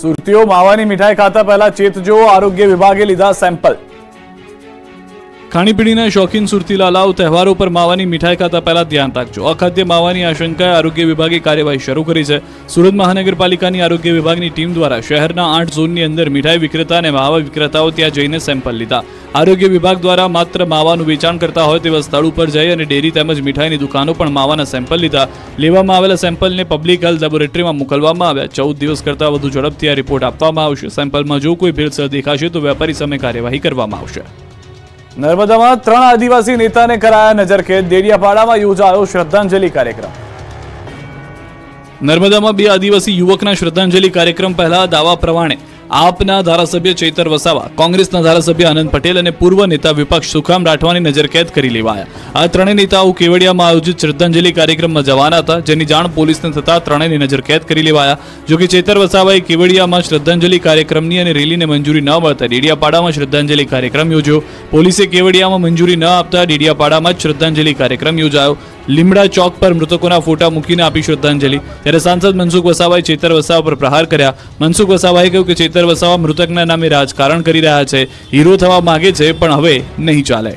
સુરતીઓ માવાની મીઠાઈ ખાતા પહેલા ચેતજો, આરોગ્ય વિભાગે લીધા સેમ્પલ। ખાણીપીણીના શોખીન સુરતી લાલાઓ તહેવારો પર માવાની મીઠાઈ ખાતા પહેલા ધ્યાન રાખજો। અખાદ્ય માવાની આશંકાએ આરોગ્ય વિભાગે કાર્યવાહી શરૂ કરી છે। સુરત મહાનગરપાલિકાની આરોગ્ય વિભાગની ટીમ દ્વારા શહેરના 8 ઝોનની અંદર મીઠાઈ વિક્રેતા અને માવા વિક્રેતાઓ ત્યાં જઈને સેમ્પલ લીધા। આરોગ્ય વિભાગ દ્વારા માત્ર માવાનું વેચાણ કરતા હોય તેવા સ્થળ ઉપર જઈ અને ડેરી તેમજ મીઠાઈની દુકાનો પણ માવાના સેમ્પલ લીધા। લેવામાં આવેલા સેમ્પલને પબ્લિક હેલ્થ લેબોરેટરીમાં મોકલવામાં આવ્યા। 14 દિવસ કરતાં વધુ ઝડપથી આ રિપોર્ટ આપવામાં આવશે। સેમ્પલમાં જો કોઈ ભેળસેળ દેખાશે તો વેપારી સામે કાર્યવાહી કરવામાં આવશે। નર્મદામાં 3 આદિવાસી નેતાને કરાયા નજરકેદ। દેડિયાપાડામાં યોજાયો શ્રદ્ધાંજલિ કાર્યક્રમ। નર્મદામાં 2 આદિવાસી યુવકના શ્રદ્ધાંજલિ કાર્યક્રમ પહેલા દાવા પ્રમાણે આપના ધારાસભ્ય ચૈતર વસાવા, કોંગ્રેસના ધારાસભ્ય આનંદ પટેલ અને પૂર્વ નેતા વિપક્ષ સુખામ રાઠવાની નજરકેદ કરી લેવાયા। આ ત્રણેય નેતાઓ કેવડિયામાં આયોજિત શ્રદ્ધાંજલિ કાર્યક્રમમાં જવાના હતા, જેની જાણ પોલીસને થતા ત્રણેયની નજરકેદ કરી લેવાયા। જોકે ચૈતર વસાવાએ કેવડિયામાં શ્રદ્ધાંજલિ કાર્યક્રમની અને રેલીને મંજૂરી ન મળતા ડેડિયાપાડામાં શ્રદ્ધાંજલિ કાર્યક્રમ યોજ્યો। પોલીસે કેવડિયામાં મંજૂરી ન આપતા ડેડિયાપાડામાં જ શ્રદ્ધાંજલિ કાર્યક્રમ યોજાયો। લીમડા ચોક પર મૃતકોના ફોટા મૂકીને આપી શ્રદ્ધાંજલિ। ત્યારે સાંસદ મનસુખ વસાવાએ ચૈતર વસાવા પર પ્રહાર કર્યા। મનસુખ વસાવાએ કહ્યું કે ચૈતર વસાવા મૃતકના નામે રાજકારણ કરી રહ્યા છે, હીરો થવા માંગે છે, પણ હવે નહીં ચાલે।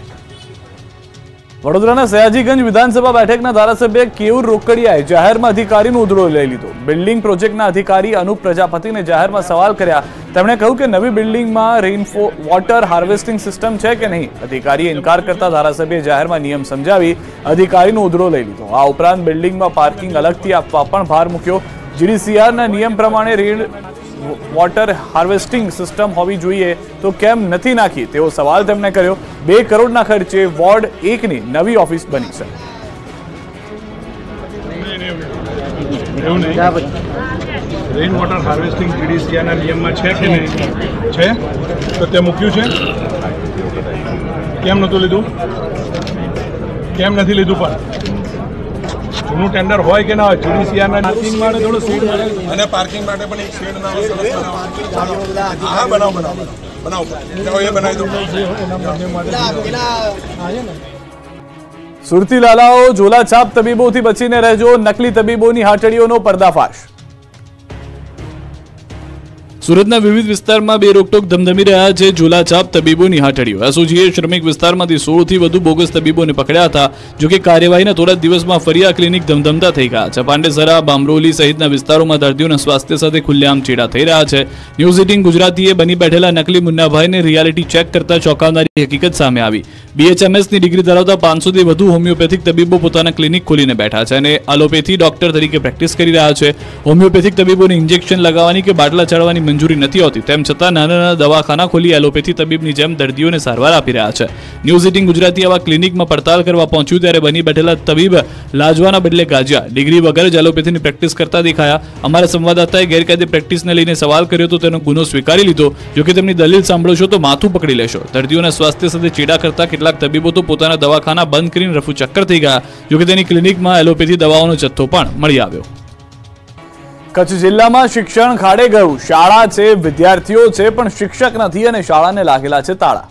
વડોદરાના સયાજીગંજ વિધાનસભા બેઠકના ધારાસભ્ય કેયુર રોકડિયાએ જાહેરમાં અધિકારીનો ઉધડો લઈ લીધો। બિલ્ડિંગ પ્રોજેક્ટના અધિકારી અનુપ પ્રજાપતિને જાહેરમાં સવાલ કર્યા। તેમણે કહ્યું કે નવી બિલ્ડિંગમાં રેઇન વોટર હાર્વેસ્ટિંગ સિસ્ટમ છે કે નહીં। અધિકારીએ ઇનકાર કરતા ધારાસભ્યએ જાહેરમાં નિયમ સમજાવી અધિકારીનો ઉધડો લઈ લીધો। આ ઉપરાંત બિલ્ડિંગમાં પાર્કિંગ અલગથી આપવા પણ ભાર મૂક્યો। જીડીસીઆરના નિયમ પ્રમાણે રેઇન વોટર હાર્વેસ્ટિંગ સિસ્ટમ હોવી જોઈએ તો કેમ નથી નાખી તેવો સવાલ તેમણે કર્યો। 2 કરોડના ખર્ચે વોર્ડ 1ની નવી ઓફિસ બની છે। રેઇન વોટર હાર્વેસ્ટિંગ જીડીસીઆના નિયમમાં છે કે નહીં છે તો તે મૂક્યું છે, કેમ નહોતું લીધું, કેમ નથી લીધું? પણ જૂનું ટેન્ડર હોય કે ના હોય, જીડીસીઆરના પાર્કિંગ માટે થોડું શેડ અને પાર્કિંગ માટે પણ એક શેડ ના હા બનાવો એ બનાવી દો। સુરતી લાલાઓ ઝોલાછાપ તબીબોથી બચીને રહેજો। નકલી તબીબોની હાટડીઓનો પર્દાફાશ। સુરતના વિવિધ વિસ્તારમાં બે રોકટોક ધમધમી રહ્યા છે ઝોલાછાપ તબીબોની હાટડીઓ। એસઓજીએ શ્રમિક વિસ્તારમાંથી 16થી વધુ બોગસ તબીબોને પકડ્યા હતા। જોકે કાર્યવાહીના થોડા દિવસમાં ફરી આ ક્લિનિક ધમધમતા થઈ ગયા છે। પાંડેસરા, બામરોલી સહિતના વિસ્તારોમાં દર્દીઓના સ્વાસ્થ્ય સાથે ખુલ્લેઆમ ચેડા થઈ રહ્યા છે। ન્યૂઝ 18 ગુજરાતીએ બની બેઠેલા નકલી મુન્નાભાઈને રિયાલિટી ચેક કરતા ચોંકાવનારી હકીકત સામે આવી। BHMSની ડિગ્રી ધરાવતા 500થી વધુ હોમિયોપેથિક તબીબો પોતાના ક્લિનિક ખોલીને બેઠા છે અને એલોપેથી ડોક્ટર તરીકે પ્રેક્ટિસ કરી રહ્યા છે। હોમિયોપેથિક તબીબોને ઇન્જેક્શન લગાવવાની કે બાટલા ચડાવવાની મંજૂરી નથી હોતી, તેમ છતાં નાના નાના દવાખાના ખોલી એલોપેથી તબીબની જેમ દર્દીઓને સારવાર આપી રહ્યા છે। ન્યૂઝ 18 ગુજરાતી આવા ક્લિનિકમાં પડતાલ કરવા પહોંચ્યું ત્યારે બની બેઠેલા તબીબ લાજવાના બદલે ગાજ્યા। ડિગ્રી વગર જ એલોપેથીની પ્રેક્ટિસ કરતા દેખાયા। અમારા સંવાદદાતાએ ગેરકાયદે પ્રેક્ટિસને લઈને સવાલ કર્યો તો તેનો ગુનો સ્વીકારી લીધો। જોકે તેમની દલીલ સાંભળશો તો માથું પકડી લેશો। દર્દીઓના સ્વાસ્થ્ય સાથે ચેડા કરતા કેટલાક તબીબો તો પોતાના દવાખાના બંધ કરીને રફુ ચક્કર થઈ ગયા। જોકે તેની ક્લિનિકમાં એલોપેથી દવાઓનો જથ્થો પણ મળી આવ્યો। કચ્છ જિલ્લામાં શિક્ષણ ખાડે ગયું। શાળા છે, વિદ્યાર્થીઓ છે, પણ શિક્ષક નથી અને શાળાને લાગેલા છે તાળા।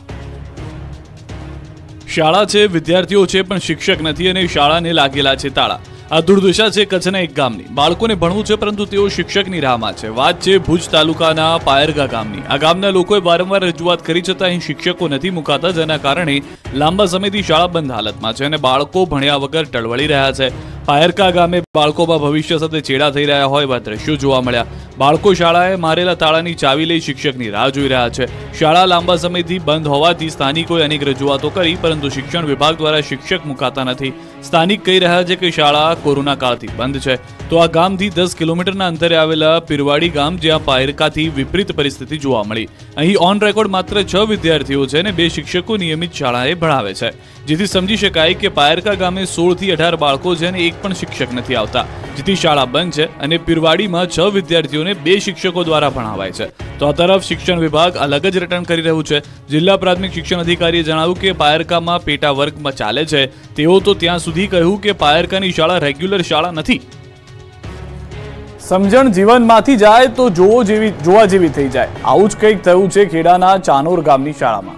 શાળા છે, વિદ્યાર્થીઓ છે, પણ શિક્ષક નથી અને શાળાને લાગેલા છે તાળા। આ દુર્દશા છે કચ્છના એક ગામની। બાળકોને ભણવું છે પરંતુ તેઓ શિક્ષકની રાહમાં છે। વાત છે ભુજ તાલુકાના પાયરગા ગામની। આ ગામના લોકોએ વારંવાર રજૂઆત કરી છતાં અહીં શિક્ષકો નથી મુકાતા, જેના કારણે લાંબા સમયથી શાળા બંધ હાલતમાં છે અને બાળકો ભણ્યા વગર ટળવળી રહ્યા છે। પાયરકા ગામે બાળકોમાં ભવિષ્ય સાથે ચેડા થઈ રહ્યા હોય એવા દ્રશ્યો જોવા મળ્યા। બાળકો શાળાએ મારેલા તાળાની ચાવી લઈ શિક્ષકની રાહ જોઈ રહ્યા છે। શાળા લાંબા સમયથી બંધ હોવાથી સ્થાનિકોએ અનેક રજૂઆતો કરી, પરંતુ શિક્ષણ વિભાગ દ્વારા શિક્ષક મુકાતા નથી। સ્થાનિક કહી રહ્યા છે કે શાળા કોરોના કાળથી બંધ છે। તો આ ગામથી 10 કિલોમીટરના અંતરે આવેલા પીરવાડી ગામ, જ્યાં પાયરકાથી વિપરીત પરિસ્થિતિ જોવા મળી। અહીં ઓન રેકોર્ડ માત્ર 6 વિદ્યાર્થીઓ છે અને 2 શિક્ષકો નિયમિત શાળાએ ભણાવે છે, જેથી સમજી શકાય કે પાયરકા ગામે 16 થી 18 બાળકો છે અને એક પણ શિક્ષક નથી આવતા, જેથી શાળા બંધ છે અને પીરવાડીમાં 6 વિદ્યાર્થીઓને 2 શિક્ષકો દ્વારા ભણાવાય છે। તો આ તરફ શિક્ષણ વિભાગ અલગ જ રટણ કરી રહ્યું છે। જિલ્લા પ્રાથમિક શિક્ષણ અધિકારીએ જણાવ્યું કે પાયરકામાં પેટા વર્ગમાં ચાલે છે। તેઓ તો ત્યાં સુધી કહ્યું કે પાયરકાની શાળા રેગ્યુલર શાળા નથી। સમજણ જીવનમાંથી જાય તો જોવા જેવી થઈ જાય। આવું જ કંઈક થયું છે ખેડાના ચાનોર ગામની શાળામાં।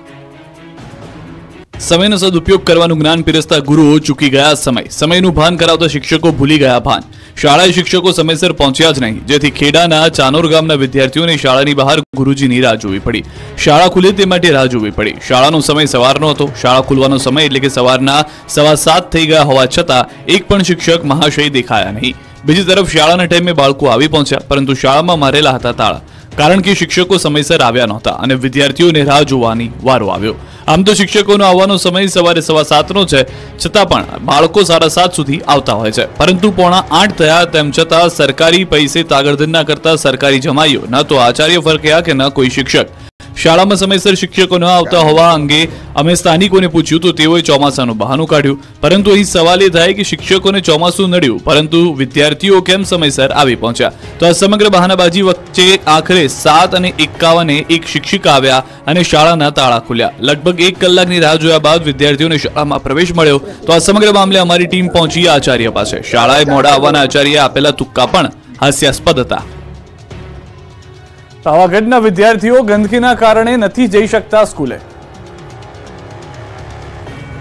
સમયનો સદુપયોગ કરવાનું જ્ઞાન પીરસતા ગુરુઓ ચૂકી ગયા સમયનું ભાન કરાવતા શિક્ષકો ભૂલી ગયા ભાન. શાળાએ શિક્ષકો સમયસર પહોંચ્યા જ નહીં, જેથી ખેડાના ચાનોર ગામના વિદ્યાર્થીઓને શાળાની બહાર ગુરુજીની રાહ જોવી પડી. શાળા ખુલે તે માટે રાહ જોવી પડી. શાળાનો સમય સવારનો હતો. શાળા ખુલવાનો સમય એટલે કે સવારના 7:15 થઈ ગયા હોવા છતાં એક પણ શિક્ષક મહાશય દેખાયા નહીં. બીજી તરફ શાળાના ટાઈમે બાળકો આવી પહોંચ્યા, પરંતુ શાળામાં મારેલા હતા તાળા, કારણ કે શિક્ષકો સમયસર આવ્યા નહોતા અને વિદ્યાર્થીઓને રાહ જોવાની વારો આવ્યો. આમ તો શિક્ષકોનો આવવાનો સમય સવારે 7:15 છે, છતાં પણ બાળકો 7:30 સુધી આવતા હોય છે. પરંતુ 7:45 થયા તેમ છતાં સરકારી પૈસે તાગડધન ન કરતા સરકારી જમાઈઓ ન તો આચાર્ય ફરક્યા કે ન કોઈ શિક્ષક. શાળામાં સમયસર શિક્ષકો ન આવતા હોવા અંગે અમે સ્થાનિકોને પૂછ્યું તો તેઓએ ચોમાસાનું બહાનું કાઢ્યું. પરંતુ અહીં સવાલ એ થાય કે શિક્ષકોને ચોમાસું નડ્યું, પરંતુ વિદ્યાર્થીઓ કેમ સમયસર આવી પહોંચ્યા? તો આ સમગ્ર બહાનાબાજી વચ્ચે આખરે 7:51 એક શિક્ષિકા આવ્યા અને શાળાના તાળા ખુલ્યા. લગભગ 1 કલાકની રાહ જોયા બાદ વિદ્યાર્થીઓને શાળામાં પ્રવેશ મળ્યો. તો આ સમગ્ર મામલે અમારી ટીમ પહોંચી આચાર્ય પાસે. શાળાએ મોડા આવવાના આચાર્યએ આપેલા તુક્કા પણ હાસ્યાસ્પદ હતા. પાવાગઢના વિદ્યાર્થીઓ ગંદકીના કારણે નથી જઈ શકતા સ્કૂલે.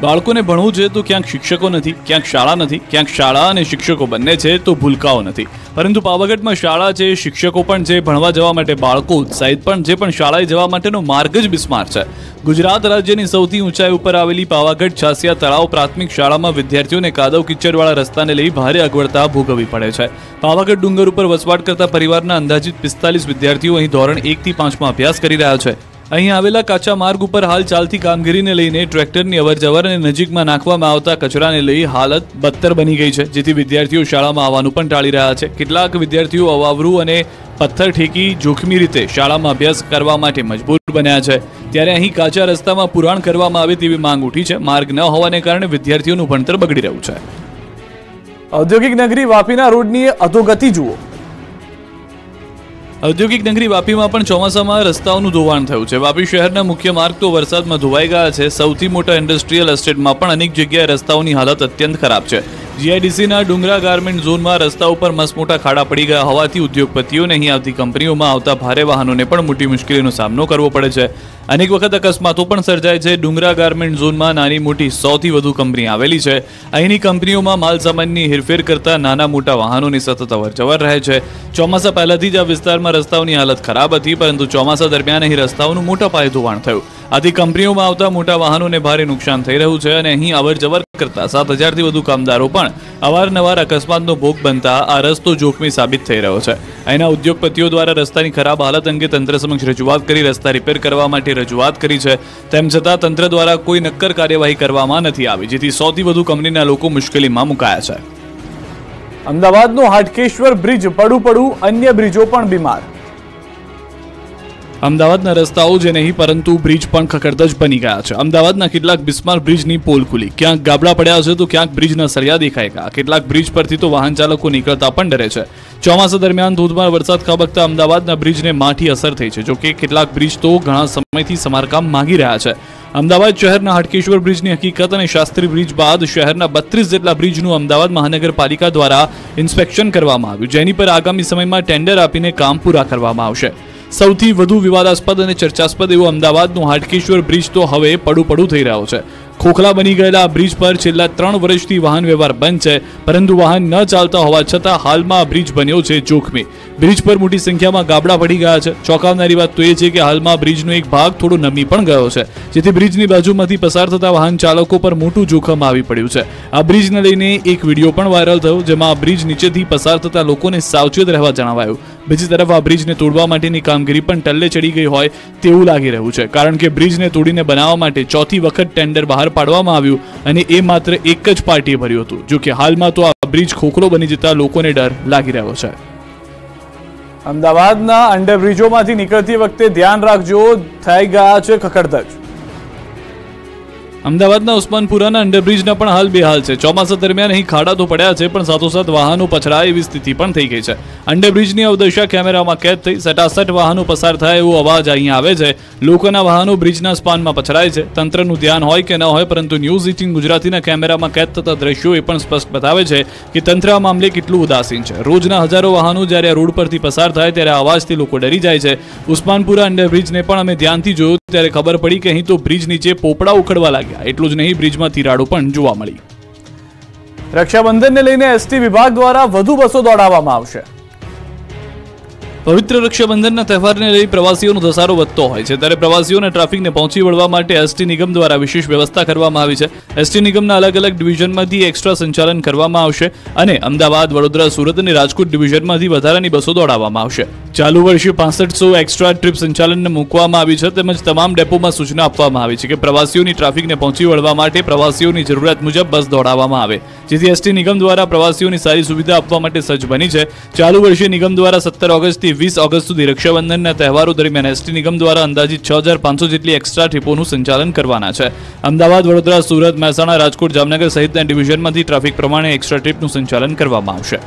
બાળકોને ભણવું છે તો ક્યાંક શિક્ષકો નથી, ક્યાંક શાળા નથી, ક્યાંક શાળા અને શિક્ષકો બંને છે તો ભૂલકાઓ નથી. પરંતુ પાવાગઢમાં શાળા છે, શિક્ષકો પણ છે, ભણવા જવા માટે બાળકો ઉત્સાહિત પણ છે, પણ શાળાએ જવા માટેનો માર્ગ જ બિસ્માર છે. ગુજરાત રાજ્યની સૌથી ઊંચાઈ ઉપર આવેલી પાવાગઢ છાસિયા તળાવ પ્રાથમિક શાળામાં વિદ્યાર્થીઓને કાદવ કિચડવાળા રસ્તાને લઈ ભારે અગવડતા ભોગવવી પડે છે. પાવાગઢ ડુંગર ઉપર વસવાટ કરતા પરિવારના અંદાજિત 45 વિદ્યાર્થીઓ અહીં ધોરણ 1 થી 5માં અભ્યાસ કરી રહ્યા છે. અહીં આવેલા કાચા માર્ગ ઉપર હાલ ચાલતી કામગીરીને લઈને ટ્રેક્ટરની અવરજવર અને નજીકમાં નાખવામાં આવતા કચરાને લઈ હાલત બદતર બની ગઈ છે, જેથી વિદ્યાર્થીઓ શાળામાં આવવાનું પણ ટાળી રહ્યા છે. કેટલાક વિદ્યાર્થીઓ અવાવરું અને પથ્થર ઠેકી જોખમી રીતે શાળામાં અભ્યાસ કરવા માટે મજબૂર બન્યા છે. ત્યારે અહીં કાચા રસ્તામાં પુરાણ કરવામાં આવે તેવી માંગ ઉઠી છે. માર્ગ ન હોવાને કારણે વિદ્યાર્થીઓનું ભણતર બગડી રહ્યું છે. ઔદ્યોગિક નગરી વાપીના રોડની અધોગતિ જુઓ. ઔદ્યોગિક નગરી વાપીમાં પણ ચોમાસામાં રસ્તાઓનું ધોવાણ થયું છે. વાપી શહેરના મુખ્ય માર્ગ તો વરસાદમાં ધોવાઈ ગયા છે. સૌથી મોટા ઇન્ડસ્ટ્રીયલ એસ્ટેટમાં પણ અનેક જગ્યાએ રસ્તાઓની હાલત અત્યંત ખરાબ છે. જીઆઈડીસીના ડુંગરા ગાર્મેન્ટ ઝોનમાં રસ્તા ઉપર મસમોટા ખાડા પડી ગયા હોવાથી ઉદ્યોગપતિઓને અહીં આવતી કંપનીઓમાં આવતા ભારે વાહનોને પણ મોટી મુશ્કેલીનો સામનો કરવો પડે છે. અનેક વખત અકસ્માતો પણ સર્જાય છે. ડુંગરા ગાર્મેન્ટ ઝોનમાં નાની મોટી 100થી વધુ કંપની આવેલી છે. અહીંની કંપનીઓમાં માલ સામાનની હેરફેર કરતા નાના મોટા વાહનોની સતત અવરજવર રહે છે. ચોમાસા પહેલાથી જ આ વિસ્તારમાં રસ્તાઓની હાલત ખરાબ હતી, પરંતુ ચોમાસા દરમિયાન અહીં રસ્તાઓનું મોટા પાયે ધોવાણ થયું. આથી કંપનીઓમાં આવતા મોટા વાહનોને ભારે નુકસાન થઈ રહ્યું છે અને અહીં અવરજવર કરતા 7000થી વધુ કામદારો પણ અવારનવાર અકસ્માતનો ભોગ બનતા આ રસ્તો જોખમી સાબિત થઈ રહ્યો છે. અહીંના ઉદ્યોગપતિઓ દ્વારા રસ્તાની ખરાબ હાલત અંગે તંત્ર સમક્ષ રજૂઆત કરી રસ્તા રિપેર કરવા માટે રજૂઆત કરી છે. તેમ છતાં તંત્ર દ્વારા કોઈ નક્કર કાર્યવાહી કરવામાં નથી આવી, જેથી 100થી વધુ કંપનીના લોકો મુશ્કેલીમાં મુકાયા છે. અમદાવાદનો હાટકેશ્વર બ્રિજ પડું અન્ય બ્રિજો પણ બીમાર. અમદાવાદના રસ્તાઓ જે નહીં પરંતુ બ્રિજ પણ ખખડધજ બની ગયા છે. અમદાવાદના કેટલાક બિસ્માર બ્રિજની પોલ ખુલી, ક્યાંક ગાબડા પડ્યા છે તો ક્યાંક બ્રિજના સળિયા દેખાઈ ગયા. કેટલાક બ્રિજ પરથી તો વાહન ચાલકો નીકળતા પણ ડરે છે. ચોમાસા દરમિયાન ધોધમાર વરસાદ ખાબકતા અમદાવાદના બ્રિજને માઠી અસર થઈ છે. જોકે કેટલાક બ્રિજ તો ઘણા સમયથી સમારકામ માંગી રહ્યા છે. અમદાવાદ શહેરના હાટકેશ્વર બ્રિજની હકીકત અને શાસ્ત્રી બ્રિજ બાદ શહેરના 32 જેટલા બ્રિજનું અમદાવાદ મહાનગરપાલિકા દ્વારા ઇન્સ્પેક્શન કરવામાં આવ્યું, જેની પર આગામી સમયમાં ટેન્ડર આપીને કામ પૂરા કરવામાં આવશે. સૌથી વધુ વિવાદાસ્પદ અને ચર્ચાસ્પદ એવો અમદાવાદનો હાટકેશ્વર બ્રિજ તો હવે પડું થઈ રહ્યો છે. ખોખલા બની ગયેલા બ્રિજ પર છેલ્લા 3 વર્ષથી વાહન વ્યવહાર બંધ છે, પરંતુ વાહન ન ચાલતા હોવા છતાં હાલમાં આ બ્રિજ બન્યો છે જોખમી. બ્રિજ પર મોટી સંખ્યામાં ગાબડા પડી ગયા છે. ચોંકાવનારી વાત તો એ છે કે હાલમાં બ્રિજનો એક ભાગ થોડો નમી પણ ગયો છે, જેથી બ્રિજની બાજુમાંથી પસાર થતા વાહન ચાલકો પર મોટું જોખમ આવી પડ્યું છે. આ બ્રિજને લઈને એક વિડીયો પણ વાયરલ થયો, જેમાં આ બ્રિજ નીચેથી પસાર થતા લોકોને સાવચેત રહેવા જણાવાયું. બીજી તરફ આ બ્રિજને તોડવા માટેની કામગીરી પણ ટલ્લે ચડી ગઈ હોય તેવું લાગી રહ્યું છે, કારણ કે બ્રિજને તોડીને બનાવવા માટે 4થી વખત ટેન્ડર બહાર પાડવામાં આવ્યું અને એ માત્ર એક જ પાર્ટીએ ભર્યું હતું. જો કે હાલમાં તો આ બ્રિજ ખોખલો બની જતા લોકોને ડર લાગી રહ્યો છે. અમદાવાદના અંડરબ્રિજોમાંથી નીકળતી વખતે ધ્યાન રાખજો, થઈ ગયા છે ખખડધજ. અમદાવાદના ઉસ્માનપુરાના અંડરબ્રિજના પણ હાલ બેહાલ છે. ચોમાસા દરમિયાન અહીં ખાડા તો પડ્યા છે, પણ સાથોસાથ વાહનો પછડાય એવી સ્થિતિ પણ થઈ ગઈ છે. અંડરબ્રિજની અવદશા કેમેરામાં કેદ થઈ. સટાસટ વાહનો પસાર થાય એવો અવાજ અહીં આવે છે. લોકોના વાહનો બ્રિજના સ્પાનમાં પછડાય છે. તંત્રનું ધ્યાન હોય કે ન હોય, પરંતુ ન્યૂઝ 18 ગુજરાતીના કેમેરામાં કેદ થતા દ્રશ્યો એ પણ સ્પષ્ટ બતાવે છે કે તંત્ર આ મામલે કેટલું ઉદાસીન છે. રોજના હજારો વાહનો જ્યારે આ રોડ પરથી પસાર થાય ત્યારે અવાજથી લોકો ડરી જાય છે. ઉસ્માનપુરા અંડરબ્રિજને પણ અમે ધ્યાનથી જોયું ત્યારે ખબર પડી કે અહીં તો બ્રિજ નીચે પોપડા ઉખડવા લાગ્યા. ગયા. એટલું જ નહીં, બ્રિજમાં તિરાડો પણ જોવા મળી. રક્ષાબંધનને લઈને એસટી વિભાગ દ્વારા વધુ બસો દોડાવવામાં આવશે. પવિત્ર રક્ષાબંધનના તહેવારને લઈ પ્રવાસીઓનો ધસારો વધતો હોય છે, ત્યારે પ્રવાસીઓને ટ્રાફિકને પહોંચી વળવા માટે એસટી નિગમ દ્વારા વિશેષ વ્યવસ્થા કરવામાં આવી છે. એસટી નિગમના અલગ અલગ ડિવિઝનમાંથી એક્સ્ટ્રા સંચાલન કરવામાં આવશે અને અમદાવાદ, વડોદરા, સુરત અને રાજકોટ ડિવિઝનમાંથી વધારાની બસો દોડાવવામાં આવશે. ચાલુ વર્ષે 6500 એક્સ્ટ્રા ટ્રીપ સંચાલનને મૂકવામાં આવી છે. તેમજ તમામ ડેપોમાં સૂચના આપવામાં આવી છે કે પ્રવાસીઓની ટ્રાફિકને પહોંચી વળવા માટે પ્રવાસીઓની જરૂરિયાત મુજબ બસ દોડાવવામાં આવે, જેથી એસટી નિગમ દ્વારા પ્રવાસીઓની સારી સુવિધા આપવા માટે સજ્જ બની છે. ચાલુ વર્ષે નિગમ દ્વારા 17 ઓગસ્ટથી 20 ઓગસ્ટ સુધી રક્ષાબંધનના તહેવારો દરમિયાન એસટી નિગમ દ્વારા અંદાજિત 6500 જેટલી એક્સ્ટ્રા ટ્રીપોનું સંચાલન કરવાના છે. અમદાવાદ, વડોદરા, સુરત, મહેસાણા, રાજકોટ, જામનગર સહિતના ડિવિઝનમાંથી ટ્રાફિક પ્રમાણે એક્સ્ટ્રા ટ્રીપનું સંચાલન કરવામાં આવશે.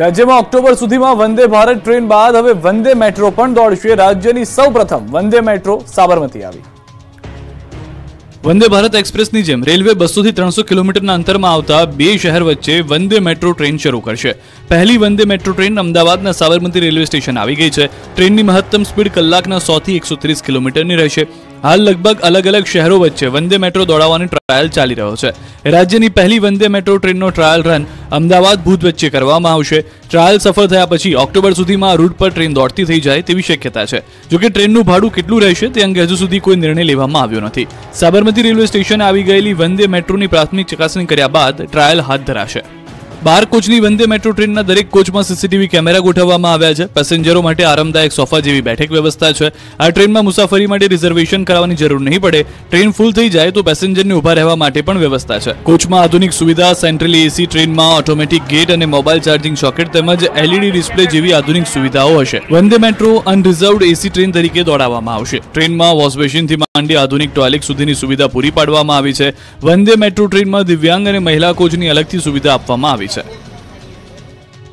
રાજ્યમાં ઓક્ટોબર સુધીમાં વંદે ભારત ટ્રેન બાદ હવે વંદે મેટ્રો પણ દોડશે. રાજ્યની સૌપ્રથમ વંદે મેટ્રો સાબરમતી આવી. વંદે ભારત એક્સપ્રેસની જેમ રેલવે 200 થી 300 કિલોમીટરના અંતરમાં આવતા બે શહેર વચ્ચે વંદે મેટ્રો ટ્રેન શરૂ કરશે. પહેલી વંદે મેટ્રો ટ્રેન અમદાવાદના સાબરમતી રેલવે સ્ટેશન આવી ગઈ છે. ટ્રેનની મહત્તમ સ્પીડ કલાકના 100 થી 130 કિલોમીટરની રહેશે. હાલ લગભગ અલગ અલગ શહેરો વચ્ચે વંદે મેટ્રો દોડાવવાની ટ્રાયલ ચાલી રહ્યો છે. રાજ્યની પહેલી વંદે મેટ્રો ટ્રેનનો ટ્રાયલ રન અમદાવાદ ભુજ વચ્ચે કરવામાં આવશે. ટ્રાયલ સફળ થયા પછી ઓક્ટોબર સુધીમાં આ રૂટ પર ટ્રેન દોડતી થઈ જાય તેવી શક્યતા છે. જોકે ટ્રેનનું ભાડું કેટલું રહેશે તે અંગે હજુ સુધી કોઈ નિર્ણય લેવામાં આવ્યો નથી. સાબરમતી રેલવે સ્ટેશને આવી ગયેલી વંદે મેટ્રોની પ્રાથમિક ચકાસણી કર્યા બાદ ટ્રાયલ હાથ ધરાશે. 12 કોચની વંદે મેટ્રો ટ્રેનના દરેક કોચમાં સીસીટીવી કેમેરા ગોઠવવામાં આવ્યા છે. પેસેન્જરો માટે આરામદાયક સોફા જેવી બેઠક વ્યવસ્થા છે. આ ટ્રેનમાં મુસાફરી માટે રિઝર્વેશન કરાવવાની જરૂર નહીં પડે. ટ્રેન ફૂલ થઈ જાય તો પેસેન્જરને ઊભા રહેવા માટે પણ વ્યવસ્થા છે. કોચમાં આધુનિક સુવિધા, સેન્ટ્રલી એસી, ટ્રેનમાં ઓટોમેટિક ગેટ અને મોબાઈલ ચાર્જિંગ સોકેટ તેમજ એલઈડી ડિસ્પ્લે જેવી આધુનિક સુવિધાઓ હશે. વંદે મેટ્રો અનરિઝર્વડ એસી ટ્રેન તરીકે દોડાવવામાં આવશે. ટ્રેનમાં વોશ બેસિનથી માંડી આધુનિક ટોયલેટ સુધીની સુવિધા પૂરી પાડવામાં આવી છે. વંદે મેટ્રો ટ્રેનમાં દિવ્યાંગ અને મહિલા કોચની અલગથી સુવિધા આપવામાં આવી છે.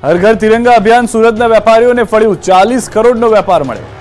હર ઘર તિરંગા અભિયાન સુરતના વેપારીઓને ફળ્યું 40 કરોડનો વેપાર મળ્યો.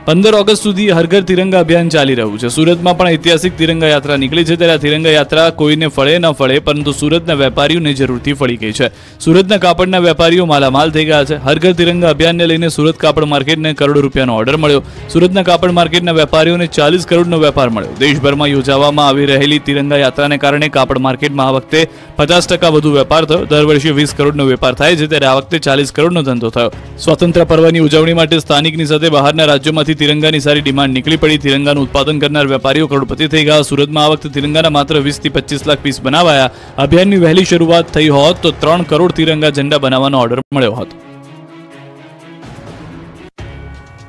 15 ઓગસ્ટ સુધી હર ઘર તિરંગા અભિયાન ચાલી રહ્યું છે. સુરતમાં પણ ઐતિહાસિક તિરંગા યાત્રા નીકળી છે. ત્યારે આ તિરંગા યાત્રા કોઈને ફળે ન ફળે પરંતુ સુરતના વેપારીઓને જરૂરથી ફળી ગઈ છે. સુરતના કાપડના વેપારીઓ માલામાલ થઈ ગયા છે. હર ઘર તિરંગા અભિયાનને લઈને સુરત કાપડ માર્કેટને કરોડો રૂપિયાનો ઓર્ડર મળ્યો. સુરતના કાપડ માર્કેટના વેપારીઓને 40 કરોડનો વેપાર મળ્યો. દેશભરમાં યોજવામાં આવી રહેલી તિરંગા યાત્રાને કારણે કાપડ માર્કેટમાં આ વખતે 50% વધુ વેપાર થયો. દર વર્ષે 20 કરોડનો વેપાર થાય છે, ત્યારે આ વખતે 40 કરોડનો ધંધો થયો. સ્વતંત્ર પર્વની ઉજવણી માટે સ્થાનિકની સાથે બહારના રાજ્યોમાંથી તિરંગાની સારી ડિમાન્ડ નીકળી પડી. તિરંગાનું ઉત્પાદન કરનાર વેપારીઓ કરોડપતિ થઈ ગયા. સુરતમાં આ વખતે તિરંગાના માત્ર 20 થી 25 લાખ પીસ બનાવાયા. અભિયાનની વહેલી શરૂઆત થઈ હોત તો 3 કરોડ તિરંગા ઝંડા બનાવવાનો ઓર્ડર મળ્યો હતો.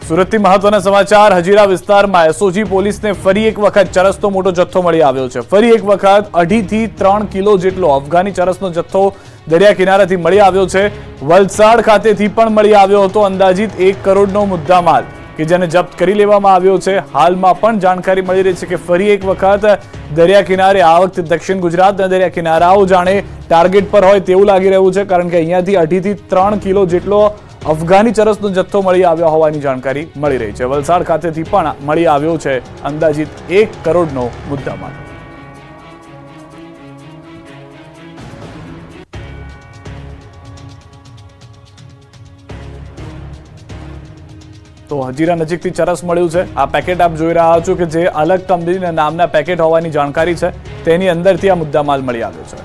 સુરતથી મહત્વના સમાચાર. હજીરા વિસ્તારમાં એસઓજી પોલીસને ફરી એક વખત ચરસનો મોટો જથ્થો મળી આવ્યો છે. ફરી એક વખત 2.5 થી 3 કિલો જેટલો અફઘાની ચરસનો જથ્થો દરિયા કિનારેથી મળી આવ્યો છે. વલસાડ ખાતેથી પણ મળી આવ્યો હતો. અંદાજિત 1 કરોડનો મુદ્દામાલ કે જેને જપ્ત કરી લેવામાં આવ્યો છે. હાલમાં પણ જાણકારી મળી રહી છે કે ફરી એક વખત દરિયા કિનારે આ વખતે દક્ષિણ ગુજરાતના દરિયા કિનારાઓ જાણે ટાર્ગેટ પર હોય તેવું લાગી રહ્યું છે, કારણ કે અહીંયાથી 2.5 થી 3 કિલો જેટલો અફઘાની ચરસનો જથ્થો મળી આવ્યો હોવાની જાણકારી મળી રહી છે. વલસાડ ખાતેથી પણ મળી આવ્યો છે અંદાજિત 1 કરોડનો મુદ્દામાલ. તો હજીરા નજીકથી ચરસ મળ્યું છે. આ પેકેટ આપ જોઈ રહ્યા છો કે જે અલગ કંપનીના નામના પેકેટ હોવાની જાણકારી છે. તેની અંદરથી આ મુદ્દામાલ મળી આવ્યો છે.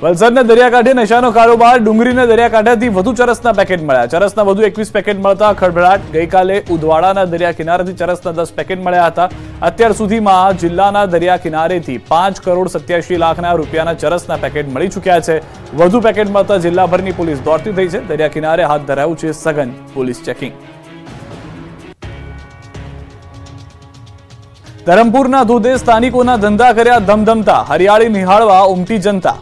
વલસાડના દરિયાકાંઠે નશાનો કારોબાર. ડુંગરીના દરિયાકાંઠેથી વધુ ચરસના પેકેટ મળ્યા. ચરસના વધુ 21 પેકેટ મળતા ખળભળાટ. ગઈકાલે ઉદવાડાના દરિયા કિનારેથી ચરસના 10 પેકેટ મળ્યા હતા. અત્યાર સુધીમાં જિલ્લાના દરિયા કિનારેથી 5 કરોડ 87 લાખના રૂપિયાના ચરસના પેકેટ મળી ચૂક્યા છે. વધુ પેકેટ મળતા જિલ્લાભરની પોલીસ દોડતી થઈ છે. દરિયા કિનારે હાથ ધરાયું છે સઘન પોલીસ ચેકિંગ. ધરમપુરના ધોધે સ્થાનિકોના ધંધા કર્યા ધમધમતા. હરિયાળી નિહાળવા ઉમટી જનતા.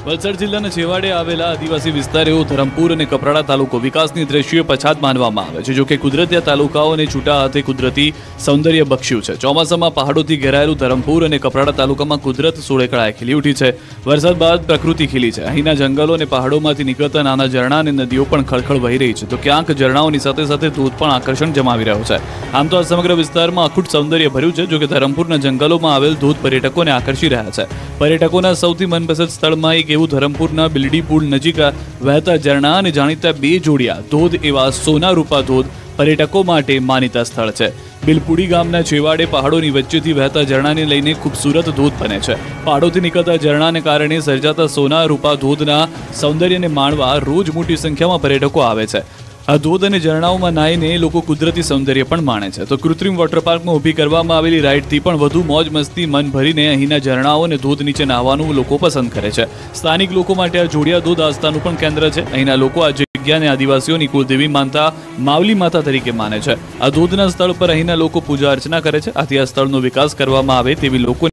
વલસાડ જિલ્લાના છેવાડે આવેલા આદિવાસી વિસ્તાર એવો ધરમપુર અને કપરાડા તાલુકો વિકાસની દ્રષ્ટિએ પછાત માનવામાં આવે છે. જોકે કુદરતી આ તાલુકાઓને છૂટા હાથે કુદરતી સૌંદર્ય બખ્યું છે. ચોમાસામાં પહાડોથી ઘેરાયેલું ધરમપુર અને કપરાડા તાલુકામાં કુદરત સોળેકળાએ ખીલી ઉઠી છે. વરસાદ બાદ પ્રકૃતિ ખીલી છે. અહીંના જંગલો અને પહાડોમાંથી નીકળતા નાના ઝરણા અને નદીઓ પણ ખળખળ વહી રહી છે. તો ક્યાંક ઝરણાઓની સાથે સાથે ધોધ પણ આકર્ષણ જમાવી રહ્યો છે. આમ તો આ સમગ્ર વિસ્તારમાં અખૂટ સૌંદર્ય ભર્યું છે. જોકે ધરમપુરના જંગલોમાં આવેલ ધોધ પર્યટકોને આકર્ષી રહ્યા છે. પર્યટકોના સૌથી મનપસંદ સ્થળમાં એક એક એવું ધરમપુરના બિલડી પુલ નજીક વહેતા ઝરણા અને જાણીતા બે જોડિયા ધોધ એવા સોના રૂપા ધોધ પર્યટકો માટે માનીતા સ્થળ છે. બિલપુડી ગામના છેવાડે પહાડોની વચ્ચેથી વહેતા ઝરણાને લઈને ખૂબસૂરત ધોધ બને છે. પહાડોથી નીકળતા ઝરણાને કારણે સર્જાતા સોના રૂપા ધોધના સૌંદર્યને માણવા રોજ મોટી સંખ્યામાં પર્યટકો આવે છે. આ ધોધ અને ઝરણાઓમાં નાહીને લોકો કુદરતી સૌંદર્ય પણ માણે છે. તો કૃત્રિમ વોટર પાર્કમાં ઊભી કરવામાં આવેલી રાઇડથી પણ વધુ મોજ મસ્તી મન ભરીને અહીંના ઝરણાઓ અને ધોધ નીચે નાહવાનું લોકો પસંદ કરે છે. સ્થાનિક લોકો માટે આ જોડિયા ધોધ આસ્થાનું પણ કેન્દ્ર છે. અહીંના લોકો આ જગ્યાને આદિવાસીઓની કુલદેવી માનતા માવલી માતા તરીકે માને છે. આ ધોધના સ્થળ પર અહીંના લોકો પૂજા અર્ચના કરે છે. આથી આ સ્થળનો વિકાસ કરવામાં આવે તેવી લોકો